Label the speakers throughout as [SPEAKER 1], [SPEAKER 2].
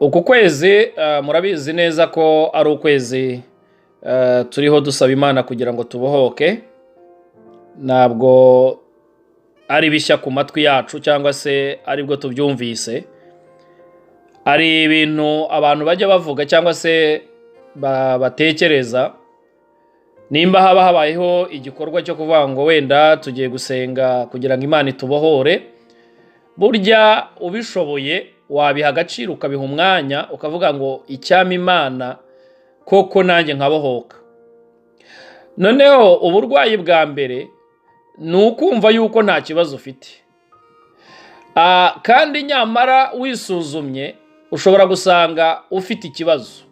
[SPEAKER 1] uku kwezi murabizi neza ko ari ukwezi turiho dusaba Imana kugira ngo tubohoke. Ntabwo ari bishya ku matwi yacu cyangwa se aribwo tubyumvise. Ari ibintu abantu bajya bavuga cyangwa se batekereza. Nimba haba habayeho igikorwa cyo kuvuga ngo wenda tugiye gusenga kugira ngo Imana itubohore, burya ubishoboye wabiha agaciro ukabiha umwanya ukavuga ngo icyama Imana koko nanjye nkabohoka. Noneho uburwayi bwa mbere ni ukumva yuko nta kibazo ufite, kandi nyamara wisuzumye ushobora gusanga ufite ikibazo.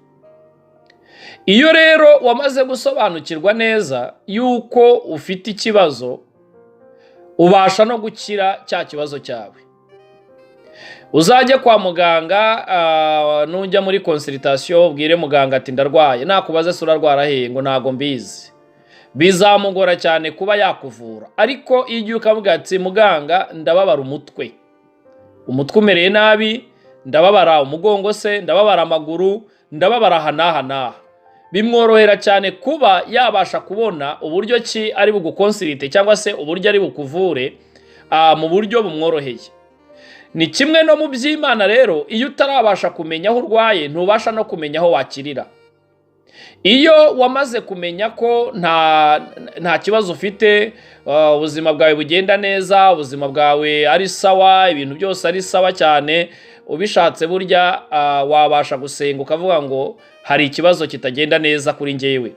[SPEAKER 1] Iyo rero wamaze gusobanukirwa neza yuko ufite ikibazo, ubasha no gukira cya kibazo cyawe. Uzajye kwa muganga, nujya muri consultation ubwire muganga ati ndarwaye, nakubaza se urarwara he, ngo ntago mbizi. Bizamugora cyane kuba yakuvura. Ariko iyo ukavuga ati muganga ndababara umutwe umereye nabi, ndababara umugongo se, ndababara amaguru, ndababara hanaha, bimworohera cyane kuba yabasha kubona uburyo ki ari bugukonsulite cyangwa se uburyo ari bukuvure mu buryo bumworoheye. Ni kimwe no mu by'Imana rero, iyo utarabasha kumenya aho urwaye ntubasha no kumenya aho wakirira. Iyo wamaze kumenya ko nta kibazo ufite, ubuzima bwawe bugenda neza, ubuzima bwawe ari sawa, ibintu byose ari sawa cyane, ubishatse burya wabasha gusenga ukavuga ngo hari ikibazo kitagenda neza kuri njyewe.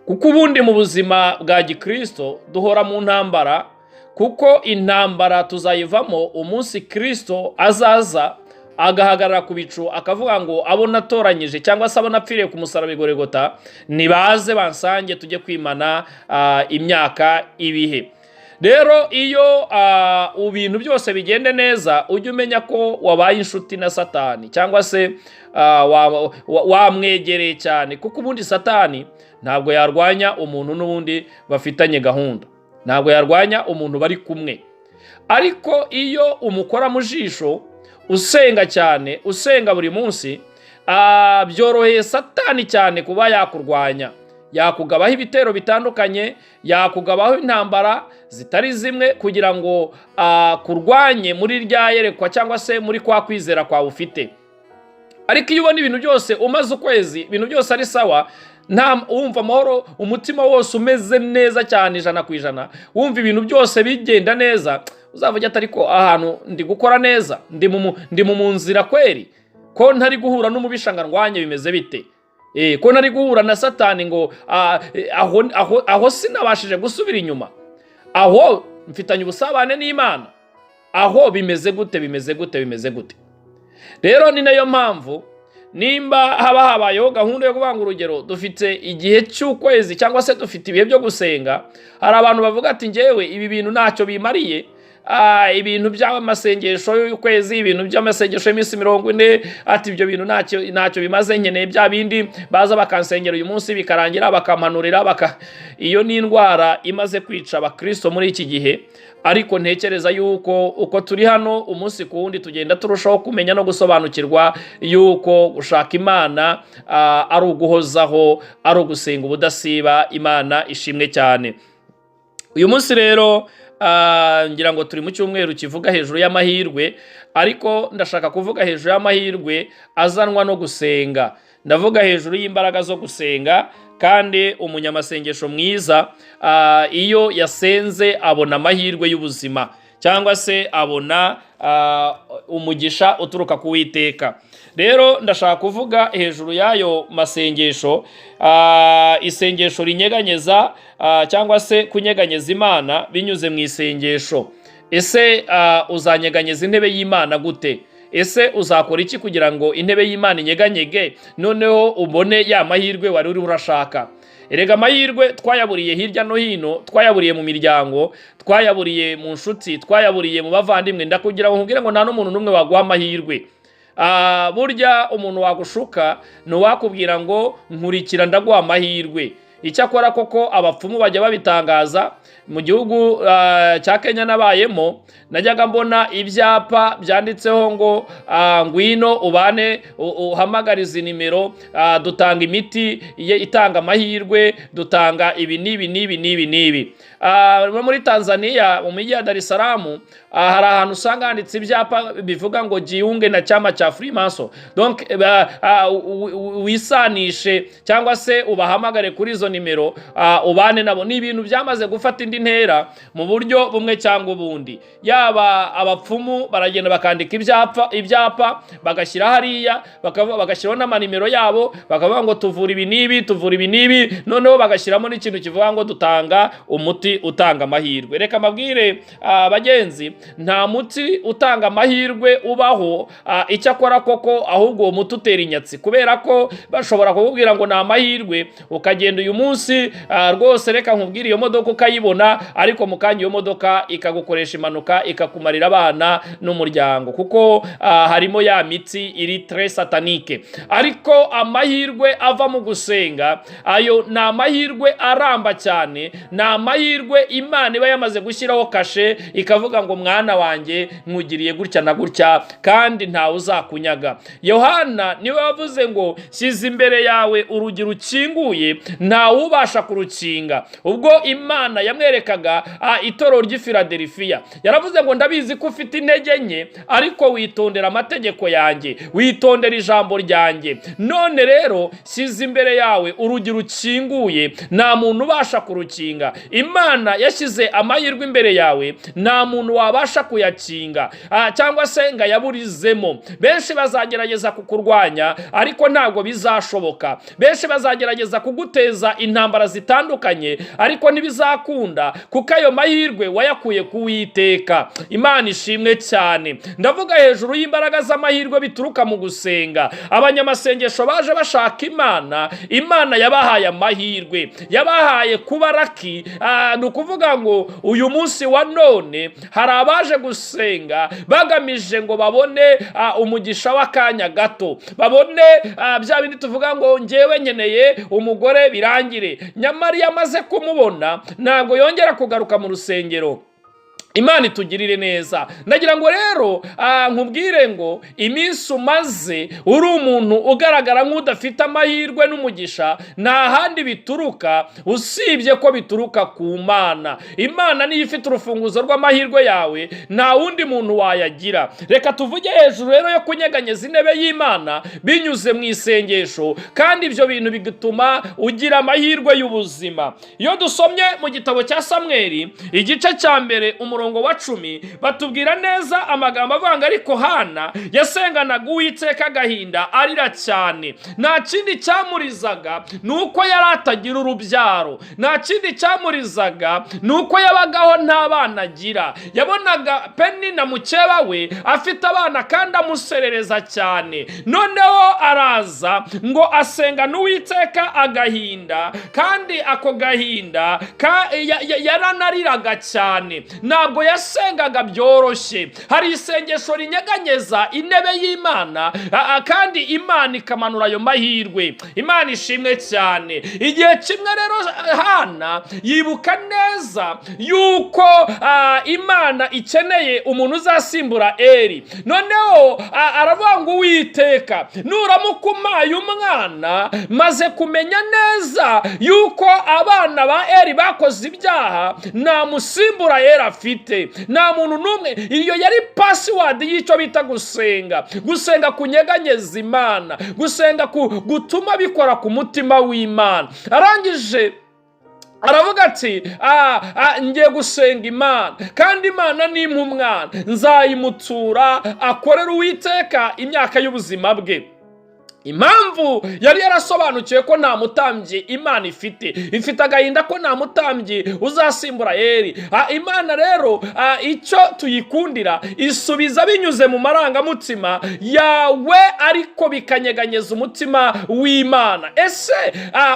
[SPEAKER 1] Kuko ubundi mu buzima bwa Gikristo duhora mu ntambara, kuko intambara tuzayivamo umunsi Kristo azaza agahagarara ku bicu akavuga ngo abo natoranyije cyangwa se abo napfiriye ku musaraba Igorigota nibaze bansange tujye kwimana imyaka ibihe. Rero iyo ibintu byose bigende neza, ujye umenya ko wabaye inshuti na Satani cyangwa se wamwegereye cyane, kuko ubundi Satani ntabwo yarwanya umuntu n'ubundi bafitanye gahunda, ntabwo yarwanya umuntu bari kumwe. Ariko iyo umukora mu jisho usenga cyane, usenga buri munsi, byoroheye Satani cyane kuba yakurwanya, yakugabaho ibitero bitandukanye, yakugabaho intambara zitari zimwe kugira ngo kurwanye muri rya yerekwa cyangwa se muri kwa kwizera kwawe ufite. Ariko iyo ubona ibintu byose umaze ukwezi ibintu byose ari sawa, wumva amahoro, umutima wose umeze neza cyane 100%, wumva ibintu byose bigenda neza, uzavuga ati ariko ahantu ndi gukora neza, ndi mu nzira kweri, ko ntari guhura n'umubisha ngwanye bimeze bite, ko ntari guhura na Satani ngo aho sinabashije gusubira inyuma, aho mfitanye ubusabane n'Imana, aho bimeze gute. Rero ni nayo mpamvu nimba haba habayeho gahunda yo kubanga urugero, dufite igihe cy'ukwezi cyangwa se dufite ibihe byo gusenga, hari abantu bavuga ati njyewe ibi bintu ntacyo bimariye, ibintu by'amasengesho y'ukwezi, ibintu by'amasengesho y'iminsi 40, ati ibyo bintu ntacyo bimaze, nkeneye bya bindi baza bakansengera uyu munsi bikarangira bakampanurira. Iyo ni indwara imaze kwica abakristo muri iki gihe. Ariko ntekereza yuko uko turi hano umunsi ku wundi tugenda turushaho kumenya no gusobanukirwa yuko gushaka Imana ari uguhozaho, ari ugusenga ubudasiba. Imana ishimwe cyane. Uyu munsi rero ngira ngo turi mu cyumweru kivuga hejuru y'amahirwe, ariko ndashaka kuvuga hejuru y'amahirwe azanwa no gusenga. Ndavuga hejuru y'imbaraga zo gusenga, kandi umunyamasengesho mwiza iyo yasenze abona amahirwe y'ubuzima cyangwa se abona umugisha uturuka ku Uwiteka. Rero ndashaka kuvuga hejuru y'ayo masengesho, isengesho rinyeganyeza cyangwa se kunyeganyeza Imana binyuze mu isengesho. Ese uzanyeganyeza intebe y'Imana gute? Ese uzakora iki kugira ngo intebe y'Imana inyeganyege noneho ubone ya mahirwe wari uri urashaka? Erega amahirwe twayaburiye hirya no hino, twayaburiye mu miryango, twayaburiye mu nshuti, twayaburiye mu bavandimwe. Ndakugira ngo nkubwire ngo nta n'umuntu n'umwe waguha amahirwe. Burya umuntu wagushuka ni uwakubwira ngo nkurikira ndaguha amahirwe. icyakora koko abapfumu bajya babitangaza. Mu gihugu cya Kenya nabayemo najyaga mbona ibyapa byanditseho ngo ngwino ubane uhamagariza nimero, dutanga imiti itanga amahirwe, dutanga ibi n'ibi. Muri Tanzania mu mujyi wa Dar es Salaam hari ahantu usanga handitse ibyapa bivuga ngo jiunge na chama cha Freemason, donc wisanishe cyangwa se ubahamagare kuri izo nimero, ubane nabo. Ni ibintu byamaze gufata indi ntera mu buryo bumwe cyangwa ubundi. Yaba abapfumu baragenda bakandika ibyapa bagashyira hariya, bagashyiraho n'amanimero yabo, bakavuga ngo tuvura ibi n'ibi, noneho bagashyiramo n'ikintu kivuga ngo dutanga umuti utanga amahirwe. Reka mabwire bagenzi, nta muti utanga amahirwe ubaho, icyakora koko ahubwo uwo muti utera inyatsi, kubera ko bashobora kukubwira ngo ni amahirwe, ukagenda uyu munsi rwose reka nkubwire iyo modoka ukayibona, ariko mu kanya iyo modoka ikagukoresha impanuka ikakumarira abana n'umuryango, kuko harimo ya mitsi iri très satanique. Ariko amahirwe ava mu gusenga, ayo ni amahirwe aramba cyane, ni amahirwe Imana iba yamaze gushyiraho kashe ikavuga ngo mwana wanjye nkugiriye gutya na gutya kandi ntawe uzakunyaga. Yohana niwe wavuze ngo shyize imbere yawe urugi rukinguye ntawe ubasha kurukinga. Ubwo Imana yamwerekaga itorero ry'i Filadelfiya, yaravuze ngo ndabizi ko ufite intege nke, ariko witondera amategeko yanjye, witondera ijambo ryanjye. None rero shyize imbere yawe urugi rukinguye nta muntu ubasha kurukinga. Imana yashyize amahirwe imbere yawe, nta muntu wabasha kuyakinga cyangwa se ngo ayaburizemo. Benshi bazagerageza kukurwanya ariko ntabwo bizashoboka. Benshi bazagerageza kuguteza intambara zitandukanye ariko ntibizakunda, kuko ayo mahirwe wayakuye ku Uwiteka. Imana ishimwe cyane. Ndavuga hejuru y'imbaraga z'amahirwe bituruka mu gusenga. Abanyamasengesho baje bashaka Imana, Imana yabahaye amahirwe, yabahaye kuba raki. Ni ukuvuga ngo uyu munsi wa none hari abaje gusenga bagamije ngo babone umugisha w'akanya gato, babone bya bindi tuvuga ngo ngewe nkeneye umugore birangire, nyamara iyo amaze kumubona ntabwo yongera kugaruka mu rusengero. Imana itugirire neza. Ndagira ngo rero nkubwire ngo iminsi umaze uri umuntu ugaragara nk'udafite amahirwe n'umugisha, nta handi bituruka usibye ko bituruka ku Mana. Imana niyo ifite urufunguzo rw'amahirwe yawe, nta wundi muntu wayagira. Reka tuvuge hejuru rero yo kunyeganyeza intebe y'Imana binyuze mu isengesho, kandi ibyo bintu bigatuma ugira amahirwe y'ubuzima. Iyo dusomye mu gitabo cya Samweli igice cya mbere umurongo wa 10 batubwira neza amagambo avanga, ariko Hana yasenganaga Uwiteka agahinda arira cyane. Nta kindi cyamurizaga nuko yari atagira urubyaro, nta kindi cyamurizaga nuko yabagaho nta bana agira. Yabonaga Peni na mukeba we afite abana kandi amuserereza cyane. Noneho araza ngo asenga n'Uwiteka agahinda, kandi ako gahinda yaranariraga cyane. Ntabwo yasengaga byoroshye. Hari isengesho rinyeganyeza intebe y'Imana, kandi Imana ikamanura ayo mahirwe. Imana ishimwe cyane. Igihe kimwe rero Hana yibuka neza yuko Imana ikeneye umuntu uzasimbura Eli. Noneho aravuga ngo Uwiteka nuramuka umpaye umwana, maze kumenya neza yuko abana ba Eli bakoze ibyaha, nta musimbura Eli afite, nta muntu n'umwe. Iyo yari password y'icyo bita gusenga. Gusenga kunyeganyeza Imana, gusenga gutuma bikora ku mutima w'Imana. Arangije aravuga ati ngiye gusenga Imana, kandi Imana nimpa umwana nzayimutura akorera Uwiteka imyaka y'ubuzima bwe. Impamvu yari yarasobanukiwe ko nta mutambyi Imana ifite agahinda ko nta mutambyi uzasimbura Eli. Imana rero icyo tuyikundira isubiza binyuze mu marangamutima yawe, ariko bikanyeganyeza umutima w'Imana. Ese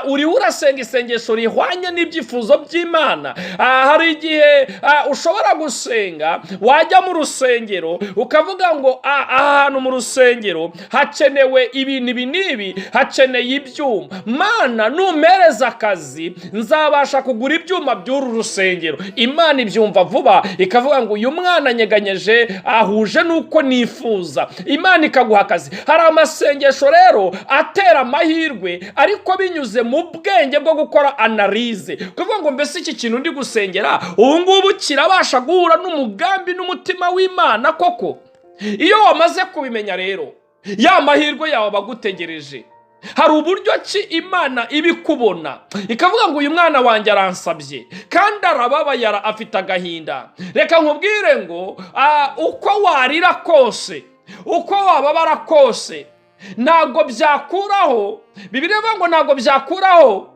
[SPEAKER 1] uri urasenga isengesho rihwanye n'ibyifuzo by'Imana? Hari igihe ushobora gusenga, wajya mu rusengero ukavuga ngo ahantu mu rusengero hakenewe ibintu ibi n'ibi, hakeneye ibyuma. Mana, numpereza akazi nzabasha kugura ibyuma by'uru rusengero. Imana ibyumva vuba ikavuga ngo uyu mwana anyeganyeje ahuje nuko nifuza. Imana ikaguha akazi. Hari amasengesho rero atera amahirwe ariko binyuze mu bwenge bwo gukora analize, kuvuga ngo mbese iki kintu ndi gusengera ubu ngubu kirabasha guhura n'umugambi n'umutima w'Imana koko? Iyo wamaze kubimenya rero, ya mahirwe yawe bagutegereje. Hari uburyo ki Imana ibikubona ikavuga ngo uyu mwana wanjye aransabye kandi arababaye, afite agahinda. Reka nkubwire ngo uko warira kose, uko wababara kose, ntabwo byakuraho, Bibiliya ivuga ngo ntabwo byakuraho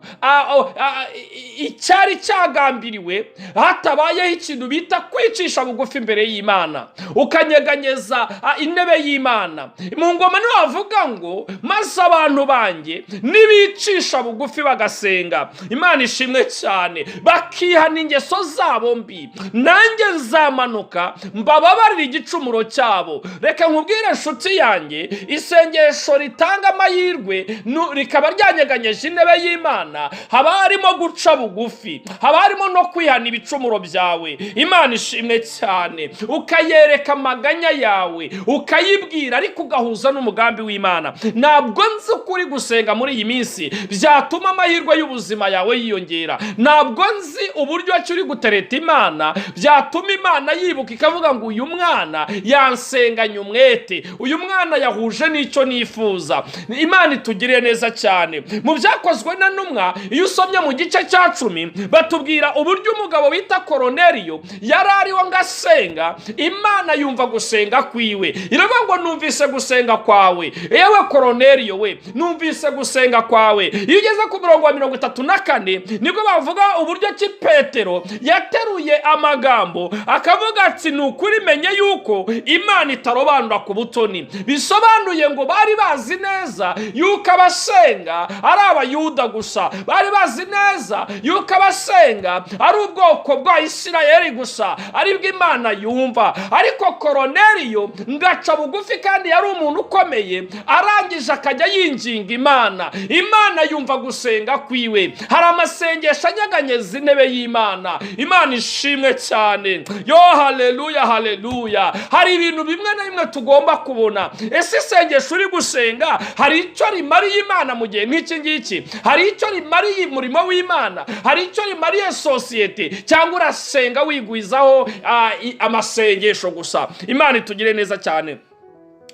[SPEAKER 1] icyari cyagambiriwe hatabayeho ikintu bita kwicisha bugufi imbere y'Imana, ukanyeganyeza intebe y'Imana. Mu ngoma niho havuga ngo maze abantu banjye nibicisha bugufi bagasenga, Imana ishimwe cyane, bakihana ingeso zabo mbi, nanjye nzamanuka mbababarira igicumuro cyabo. Reka nkubwire nshuti yanjye, isengesho ritanga amahirwe rikaba ryanyeganyeje intebe y'Imana, haba harimo guca bugufi, haba harimo no kwihana ibicumuro byawe. Imana ishimwe cyane, ukayereka amaganya yawe, ukayibwira ariko ugahuza n'umugambi w'Imana. Ntabwo nzi ukuri gusenga muri iyi minsi byatuma amahirwe y'ubuzima yawe yiyongera. Ntabwo nzi uburyo uri gutereta Imana byatuma Imana yibuka ikavuga ngo uyu mwana yansenganye umwete, uyu mwana yahuje n'icyo nifuza. Imana itugirire neza cyane. Mu byakozwe na ntumwa, iyo usomye mu gice cya 10 batubwira uburyo umugabo bita Koroneliyo yari ariho ngasenga, Imana yumva gusenga kwiwe. Iravuga ngo numvise gusenga kwawe yewe Koroneliyo we, numvise gusenga kwawe. Iyo ugeze ku murongo wa 34 nibwo bavuga uburyo ki Petero yateruye amagambo akavuga ati nukuri menye yuko Imana itarobanura ku butoni. Bisobanuye ngo bari bazi neza yuko abasenga ari Abayuda gusa, bari bazi neza yuko abasenga ari ubwoko bwa Isirayeli gusa aribwo Imana yumva. Ariko Koroneliyo ngaca bugufi kandi yari umuntu ukomeye, arangije akajya yinginga Imana. Imana yumva gusenga kwiwe. Hari amasengesho anyeganyeza intebe y'Imana. Imana ishimwe cyane. Yo haleluya haleluya. Hari ibintu bimwe na bimwe tugomba kubona. Ese isengesho uri gusenga hari icyo rimariye Imana mu gihe nk'iki ngiki? Hari icyo rimariye umurimo w'Imana? Hari icyo rimariye sosiyete? Cyangwa urasenga wigwizaho amasengesho gusa? Imana itugire neza cyane.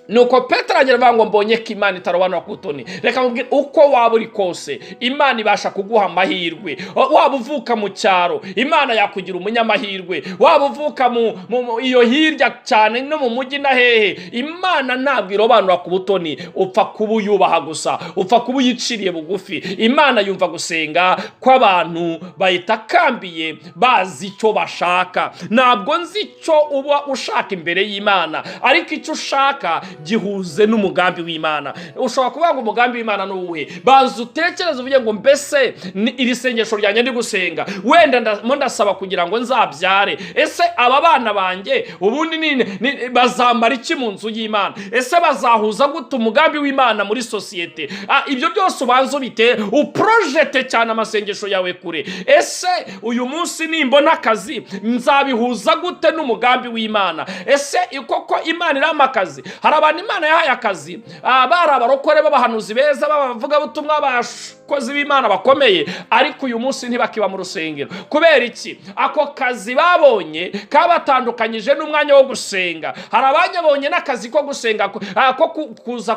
[SPEAKER 1] Nuko Petero agira ngo mbonye ko Imana itarobanura ku butoni. Reka mubwire, uko waba uri kose Imana ibasha kuguha amahirwe. Waba uvuka mu cyaro, Imana yakugira umunyamahirwe. Waba uvuka mu iyo hirya cyane no mu mujyi na hehe, Imana ntabwo irobanura ku butoni. Upfa kuba uyubaha gusa, upfa kuba uyiciriye bugufi. Imana yumva gusenga kw'abantu bayitakambiye bazi icyo bashaka. Ntabwo nzi icyo uba ushaka imbere y'Imana, ariko icyo ushaka gihuze n'umugambi w'Imana. Ushobora kuvuga ngo umugambi w'Imana n'uwuhe? Banza utekereze uvuge ngo mbese iri sengesho ryanjye ndi gusenga, wenda ndasaba kugira ngo nzabyare. Ese aba bana banjye ubundi bazamara iki mu nzu y'Imana? Ese bazahuza gute umugambi w'Imana muri sosiyete? Ibyo byose ubanza ubite, uprojete cyane amasengesho yawe kure. Ese uyu munsi nimbona akazi nzabihuza gute n'umugambi w'Imana? Ese koko Imana irama akazi? Hari abantu Imana yahaye akazi, bari abarokore b'abahanuzi beza, bavuga butumwa, abakozi b'Imana bakomeye, ariko uyu munsi ntibakiba mu rusengero. Kubera iki? Ako kazi babonye kabatandukanyije n'umwanya wo gusenga. Hari abanyabonye n'akazi ko gusenga, ko kuza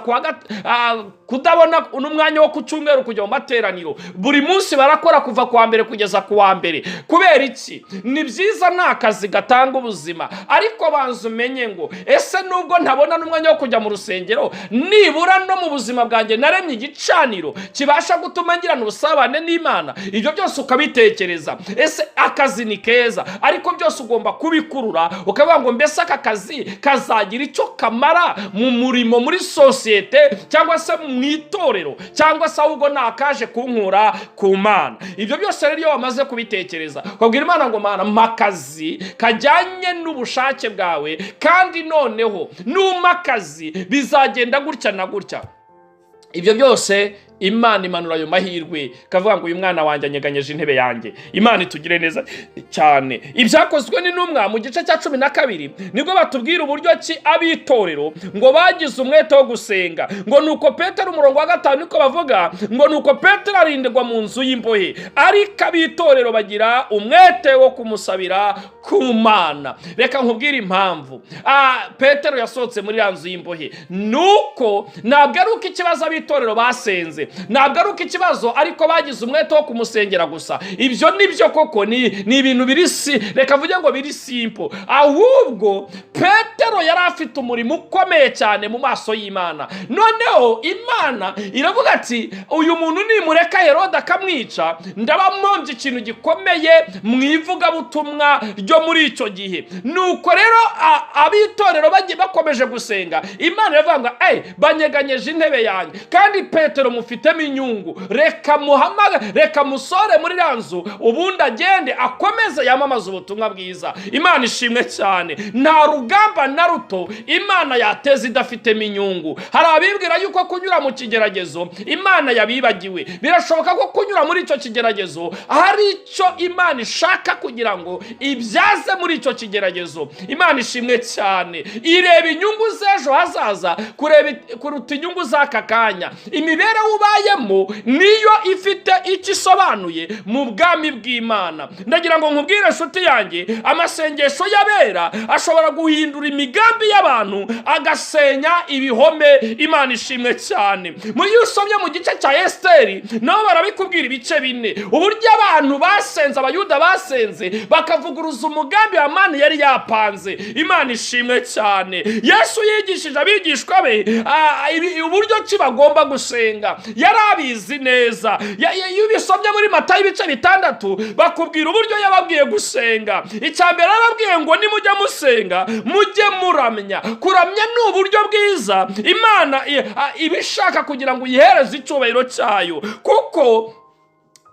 [SPEAKER 1] kudabona n'umwanya wo ku cyumweru kujya mu materaniro. Buri munsi barakora kuva ku wa mbere kugeza ku wa mbere. Kubera iki? Ni byiza, nta kazi gatanga ubuzima, ariko banza umenye ngo ese nubwo ntabona n'umwanya wo kujya mu rusengero, nibura no mu buzima bwanjye naremye igicaniro kibasha gutuma ngirana ubusabane n'Imana. Ibyo byose ukabitekereza. Ese akazi ni keza, ariko byose ugomba kubikurura ukavuga ngo mbese aka kazi kazagira icyo kamara mu murimo, muri sosiyete, cyangwa se mu itorero, cyangwa se ahubwo nakaje kunkura ku Mana. Ibyo byose rero iyo wamaze kubitekereza ukabwira Imana ngo Mana makazi kajyanye n'ubushake bwawe, kandi noneho numakazi bizagenda gutya na gutya. ibyo byose Imana imanura ayo mahirwe, kavuga ngo uyu mwana wanjye anyeganyeje intebe yanjye. Imana itugire neza cyane. Ibyakozwe n'intumwa mu gice cya 12 nibwo batubwira uburyo ki abitorero ngo bagize umwete wo gusenga, ngo nuko Petero umurongo wa 5 niko bavuga ngo nuko Petero arindirwa mu nzu y'imbohe, ariko abitorero bagira umwete wo kumusabira ku Mana. Reka nkubwire impamvu Petero yasohotse muri ya nzu y'imbohe, nuko ntabwo ari uko ikibazo abitorero basenze, ntabwo ari uko ikibazo ariko bagize umwete wo kumusengera gusa. Ibyo nibyo koko ni ibintu biri reka vuge ngo biri simple, ahubwo Petero yari afite umurimo ukomeye cyane mu maso y'Imana. Noneho Imana iravuga ati uyu muntu nimureka Herode akamwica, ndabamombye ikintu gikomeye mu ivugabutumwa ryo muri icyo gihe. Nuko rero abitorero bagiye bakomeje gusenga, Imana iravuga ngo banyeganyeje intebe yanjye kandi Petero mufitemo inyungu, reka musore muri ranzu ubundi agende akomeze yamamaza ubutumwa bwiza. Imana ishimwe cyane. Nta rugamba na ruto Imana yateza idafitemo inyungu. Hari abibwira yuko kunyura mu kigeragezo Imana yabibagiwe. Birashoboka ko kunyura muri icyo kigeragezo hari icyo Imana ishaka kugira ngo ibyaze muri icyo kigeragezo. Imana ishimwe cyane. Ireba inyungu z'ejo hazaza kuruta inyungu z'aka kanya. Imibereho ubayemo niyo ifite icyo isobanuye mu bwami bw'Imana. Ndagira ngo nkubwire nshuti yanjye, amasengesho y'abera ashobora guhindura imigambi y'abantu agasenya ibihome. Imana ishimwe cyane. Muri usomye mu gice cya Esteri nabo barabikubwira ibice 4 uburyo abantu basenze, abayuda basenze bakavuguruza umugambi Hamani yari yapanze. Imana ishimwe cyane. Yesu yigishije abigishwa be uburyo ki bagomba gusenga, yari abizi neza. Iyo ubisomye muri Matayo ibice 6 bakubwira uburyo yababwiye gusenga. Icyambere arababwiye ngo nimujya musenga mujye muramya. Kuramya ni uburyo bwiza Imana ibishaka kugira ngo uyihereze icyubahiro cyayo, kuko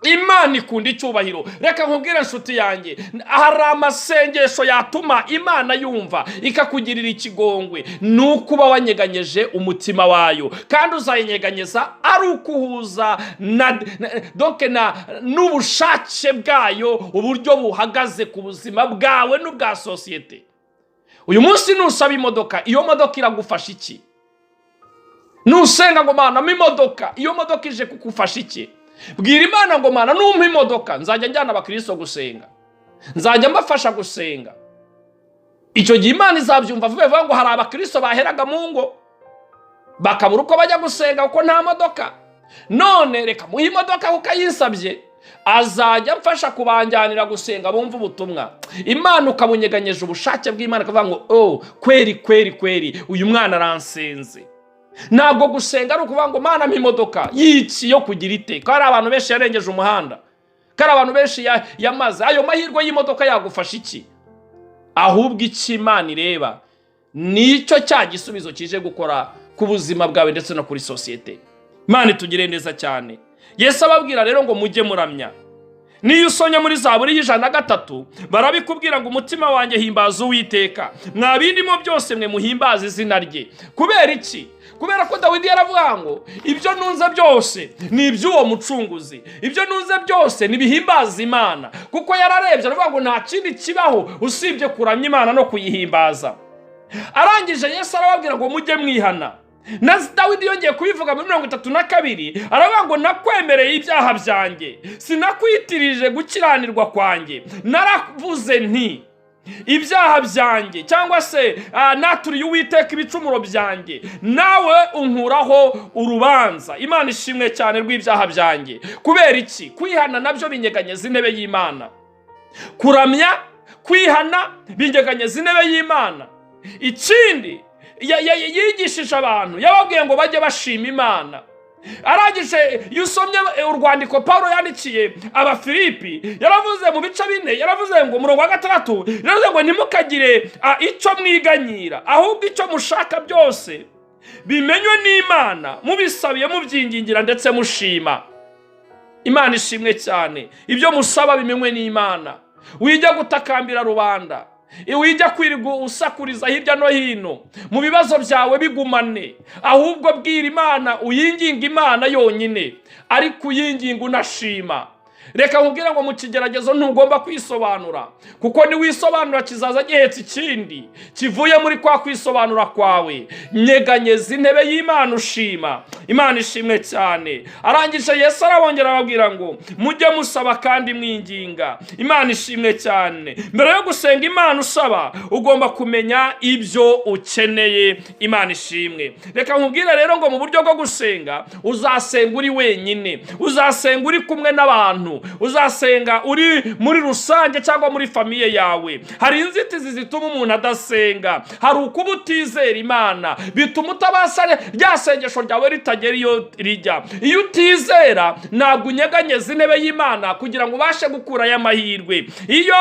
[SPEAKER 1] Imana ikunda icyubahiro. Reka nkubwire nshuti yanjye, hari amasengesho yatuma Imana yumva ikakugirira ikigongwe, nukuba wanyeganyeje umutima wayo, kandi uzayinyeganyeza ari ukuhuza n'ubushake bwayo, uburyo buhagaze ku buzima bwawe n'ubwa sosiyete. Uyu munsi nusaba imodoka, iyo modoka iragufasha iki? Nusenga ngo Mana mpa imodoka, iyo modoka ije kukufasha iki? Bwira Imana ngo Mana numpa imodoka, nzajya njyana abakristo gusenga, nzajya mbafasha gusenga. Icyo gihe Imana izabyumva vuba ngo hari abakristo baheraga mu ngo bakabura uko bajya gusenga kuko nta modoka. None reka muhe imodoka kuko yinsabye, azajya mfasha kubanjyanira gusenga bumva ubutumwa. Imana ukabunyeganyeje ubushake bw'Imana, kavuga ngo kweri uyu mwana aransenze. Ntabwo gusenga ari ukuvuga ngo Mana mpa imodoka yiki yo kugira iteka. Hari abantu benshi yarengeje umuhanda, hari abantu benshi yamaze. Ayo mahirwe y'imodoka yagufasha iki? Ahubwo iki Imana ireba nicyo cya gisubizo kije gukora ku buzima bwawe ndetse no kuri sosiyete. Imana itugire neza cyane. Yesu ababwira rero ngo mujye muramya. Niyo usonye muri Zaburi 103 barabikubwira ngo umutima wanjye himbaza Uwiteka, mwabindimo byose mwe muhimbaza izina rye. Kubera iki? Kubera ko Dawidi yaravuga ngo ibyo nunze byose ni iby'uwo mucunguzi, ibyo nunze byose nibihimbaza Imana, kuko yararebye aravuga ngo nta kindi kibaho usibye kuramya Imana no kuyihimbaza. Arangije Yesu arababwira ngo mujye mwihana. Na Dawidi yongeye kubivuga muri 32 aravuga ngo nakwemereye ibyaha byanjye, sinakwitirije gukiranirwa kwanjye, naravuze nti ibyaha byanjye cyangwa se naturiye Uwiteka ibicumuro byanjye, nawe unkuraho urubanza. Imana ishimwe cyane rw'ibyaha byanjye. Kubera iki? Kwihana nabyo binyeganyeza intebe y'Imana. Kuramya, kwihana binyeganyeza intebe y'Imana. Ikindi yigishije abantu, yababwiye ngo bajye bashima Imana. Arangije yusomye urwandiko Paulo yandikiye Abafilipi, yaravuze mu bice 4, yaravuze ngo umurongo wa 6, yaravuze ngo ntimukagire icyo mwiganyira, ahubwo icyo mushaka byose bimenywe n'Imana, mubisabiye mubyingingira ndetse mushima. Imana ishimwe cyane. Ibyo musaba bimenywe n'Imana. Wijya gutakambira rubanda, wijya kwirirwa usakuriza hirya no hino mu bibazo byawe bigumane, ahubwo bwira Imana, uyinginga Imana yonyine, ariko uyinginga unashima. Reka nkubwire ngo mu kigeragezo ntugomba kwisobanura, kuko niwisobanura kizaza gihetse ikindi kivuye muri kwa kwisobanura kwawe. Nyeganyeza intebe y'Imana ushima. Imana ishimwe cyane. Arangije Yesu arabongera ababwira ngo mujye musaba kandi mwinginga. Imana ishimwe cyane. Mbere yo gusenga Imana usaba, ugomba kumenya ibyo ukeneye. Imana ishimwe. Reka nkubwire rero ngo mu buryo bwo gusenga, uzasenga uri wenyine, uzasenga uri kumwe n'abantu, uzasenga uri muri rusange cyangwa muri famiye yawe. Hari inzitizi zituma umuntu adasenga. Hari ukuba utizera Imana, bituma utabasha rya sengesho ryawe ritagera iyo rijya. Iyo utizera, ntabwo unyeganyeza intebe y'Imana kugira ngo ubashe gukura y'amahirwe. Iyo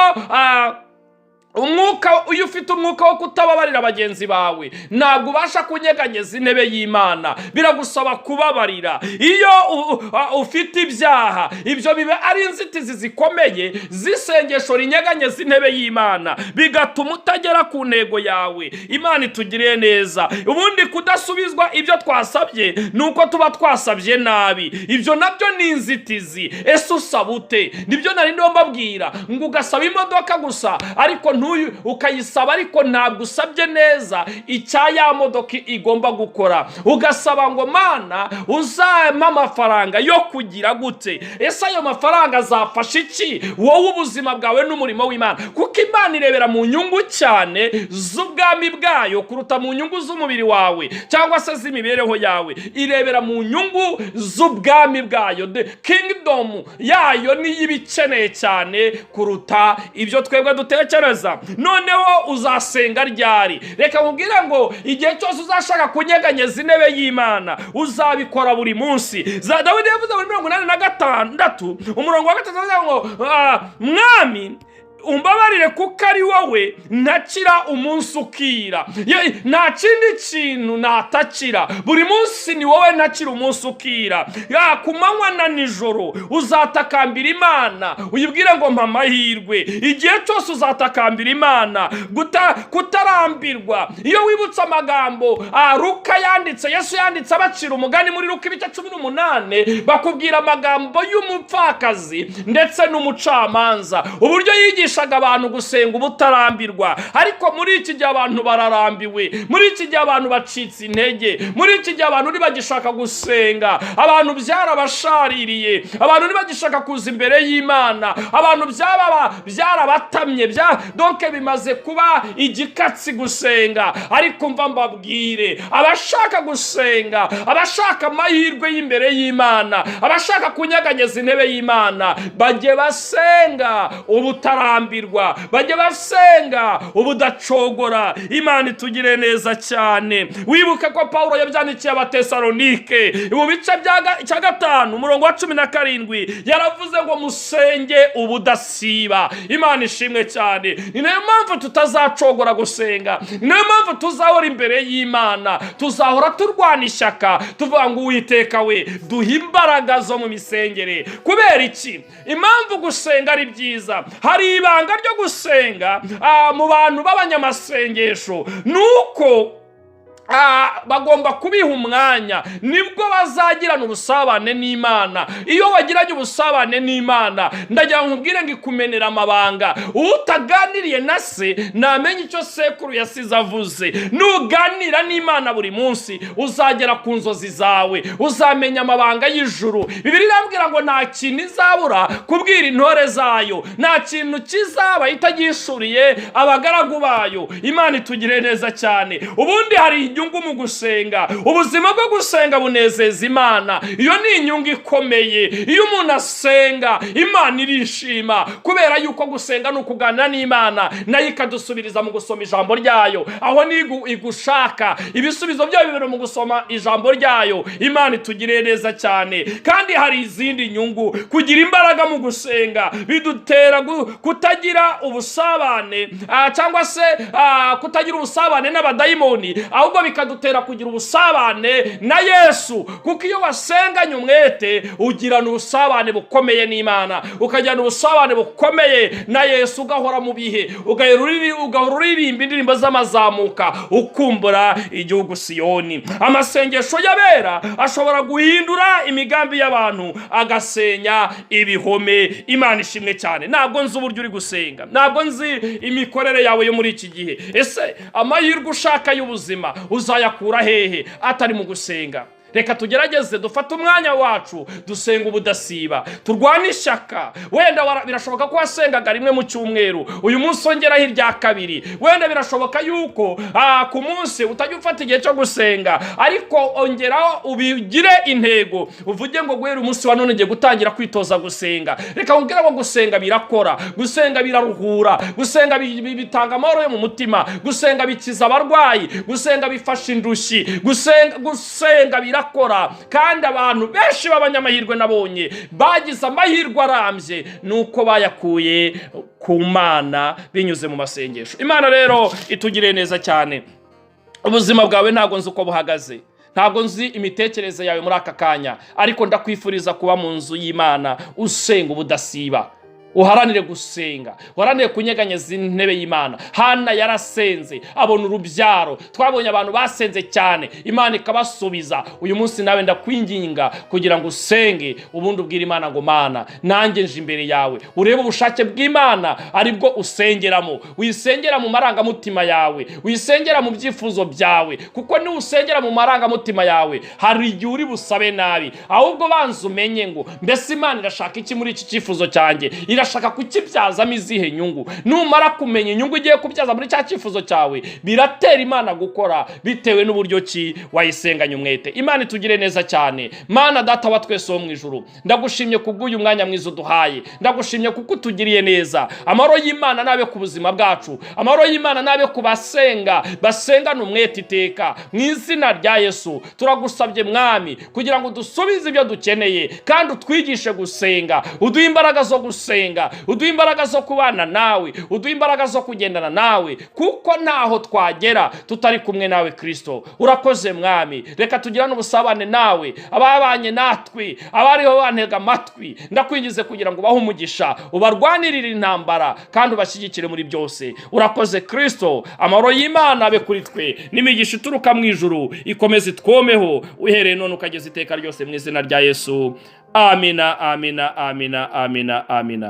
[SPEAKER 1] ufite umwuka wo kutababarira bagenzi bawe, ntabwo ubasha kunyeganyeza intebe y'Imana. Biragusaba kubabarira. Iyo ufite ibyaha, ibyo bibe ari inzitizi zikomeye z'isengesho rinyeganyeza intebe y'Imana, bigatuma utagera ku ntego yawe. Imana itugiriye neza. Ubundi kudasubizwa ibyo twasabye nuko tuba twasabye nabi. Ibyo nabyo ni inzitizi. Ese usaba ute? Nibyo nari mbabwira ngo ugasaba imodoka gusa, ariko ukayisaba ariko ntabwo usabye neza icya ya modoka igomba gukora. Ugasaba ngo Mana uzampa amafaranga yo kugira gute? Ese ayo mafaranga azafasha iki wowe, ubuzima bwawe n'umurimo w'Imana? Kuko Imana irebera mu nyungu cyane z'ubwami bwayo kuruta mu nyungu z'umubiri wawe cyangwa se z'imibereho yawe. Irebera mu nyungu z'ubwami bwayo. The kingdom yayo niyo ibikeneye cyane kuruta ibyo twebwe dutekereza. Noneho uzasenga ryari? Reka nkubwire ngo igihe cyose uzashaka kunyeganyeza intebe y'Imana, uzabikora buri munsi. Dawidi yavuze muri 86 umurongo wa 3 ngo Mwami umbabarire kuko ari wowe ntakira umunsi ukira. Nta kindi kintu natakira. Buri munsi ni wowe ntakira umunsi ukira. Ku manywa na nijoro uzatakambira Imana, uyibwire ngo mpa amahirwe. Igihe cyose uzatakambira Imana kutarambirwa. Iyo wibutse amagambo Luka yanditse, Yesu yanditse abacira umugani muri Luka 18 bakubwira amagambo y'umupfakazi ndetse n'umucamanza, uburyo yigisha abantu gusenga ubutarambirwa. Ariko muri iki gihe abantu bararambiwe, muri iki gihe abantu bacitse intege, muri iki gihe abantu ntibagishaka gusenga, abantu byarabashaririye, abantu ntibagishaka kuza imbere y'Imana, abantu byarabatamye, donc bimaze kuba igikatsi gusenga. Ariko mva mbabwire, abashaka gusenga, abashaka amahirwe y'imbere y'Imana, abashaka kunyeganyeza intebe y'Imana, bajye basenga ubutarambirwa, bajye basenga ubudacogora. Imana itugire neza cyane. Wibuke ko Paulo yabyandikiye Abatesalonike mu bice cya 5 umurongo wa 17 yaravuze ngo musenge ubudasiba. Imana ishimwe cyane. Ni nayo mpamvu tutazacogora gusenga, ni nayo mpamvu tuzahora imbere y'Imana, tuzahora turwana ishyaka tuvuga ngo Uwiteka we duhe imbaraga zo mu misengere. Kubera iki? Impamvu gusenga ari byiza. Hari ibanga ryo gusenga mu bantu b'abanyamasengesho, nuko bagomba kubiha umwanya, nibwo bazagirana ubusabane n'Imana. Iyo wagiranye ubusabane n'Imana, ndagira ngo nkubwire ngo ikumenera amabanga. Utaganiriye na se namenye icyo sekuru yasize avuze. Nuganira n'Imana buri munsi, uzagera ku nzozi zawe, uzamenya amabanga y'ijuru. Bibiliya irambwira ngo nta kintu izabura kubwira intore zayo, nta kintu kizaba itagishuriye abagaragu bayo. Imana itugire neza cyane. Ubundi hari inyungu mu gusenga. Ubuzima bwo gusenga bunezeza Imana. Iyo ni inyungu ikomeye. Iyo umuntu asenga, Imana irishima, kubera yuko gusenga ni ukuganira n'Imana, nayo ikadusubiriza mu gusoma ijambo ryayo. Aho ni igushaka ibisubizo byayo bibiri mu gusoma ijambo ryayo. Imana itugire neza cyane. Kandi hari izindi nyungu. Kugira imbaraga mu gusenga bidutera kutagira ubusabane cyangwa se kutagira ubusabane n'abadayimoni, ahubwo bikadutera kugira ubusabane na Yesu, kuko iyo wasenganye umwete ugirana ubusabane bukomeye n'Imana, ukajyana ubusabane bukomeye na Yesu, ugahora mu bihe, ugahora uririmba indirimbo z'amazamuka ukumbura igihugu Siyoni. Amasengesho y'abera ashobora guhindura imigambi y'abantu, agasenya ibihome. Imana ishimwe cyane. Ntabwo nzi uburyo uri gusenga, ntabwo nzi imikorere yawe yo muri iki gihe. Ese amahirwe ushaka y'ubuzima uzayakura hehe atari mu gusenga? Reka tugerageze dufate umwanya wacu dusenga ubudasiba, turwane ishyaka. Wenda birashoboka ko wasengaga rimwe mu cyumweru, uyu munsi ongeraho irya kabiri. Wenda birashoboka yuko ku munsi utajya ufata igihe cyo gusenga, ariko ongeraho ubigire intego, uvuge ngo guhera umunsi wa none ngiye gutangira kwitoza gusenga. Reka nkubwire ngo gusenga birakora, gusenga biraruhura, gusenga bitanga amahoro yo mu mutima, gusenga bikiza abarwayi, gusenga bifasha indushyi, gusenga birakora. Kandi abantu benshi b'abanyamahirwe nabonye bagize amahirwe arambye nuko bayakuye ku Mana binyuze mu masengesho. Imana rero itugire neza cyane. Ubuzima bwawe ntabwo nzi uko buhagaze, ntabwo nzi imitekerereze yawe muri aka kanya, ariko ndakwifuriza kuba mu nzu y'Imana usenga ubudasiba. Uharanire gusenga, uharanire kunyeganyeza intebe y'Imana. Hana yarasenze abona urubyaro. Twabonye abantu basenze cyane, Imana ikabasubiza. Uyu munsi nawe ndakwinginga kugira ngo usenge, ubundi ubwire Imana ngo Mana, nanjye nje imbere yawe. Urebe ubushake bw'Imana aribwo usengeramo. Wisengera mu marangamutima yawe, wisengera mu byifuzo byawe, kuko ni usengera mu marangamutima yawe hari igihe uri busabe nabi. Ahubwo banza umenye ngo mbese Imana irashaka iki muri iki cyifuzo cyanjye, irashaka kukibyazamo izihe nyungu. Numara kumenya inyungu ugiye kubyaza muri cya cyifuzo cyawe, biratera Imana gukora bitewe n'uburyo ki wayisenganye umwete. Imana itugire neza cyane. Mana Data wa twese wo mu ijuru, ndagushimye kubw'uyu mwanya mwiza uduhaye, ndagushimye kuko utugiriye neza. Amahoro y'Imana nabe ku buzima bwacu, amahoro y'Imana nabe ku basengana umwete iteka, mu izina rya Yesu. Turagusabye Mwami kugira ngo dusubize ibyo dukeneye, kandi utwigishe gusenga, uduhe imbaraga zo gusenga, uduhe imbaraga zo kubana nawe, uduhe imbaraga zo kugendana nawe, kuko ntaho twagera tutari kumwe nawe Kristo. Urakoze Mwami, reka tugirane ubusabane nawe, ababanye natwe, abariho bantega amatwi, ndakwingize kugira ngo ubahe umugisha, ubarwanirire intambara, kandi ubashyigikire muri byose. Urakoze Kristo. Amahoro y'Imana abe kuri twe, n'imigisha ituruka mu ijuru ikomeze itwomeho uhereye none ukageza iteka ryose, mu izina rya Yesu. Amina, amina, amina, amina, amina.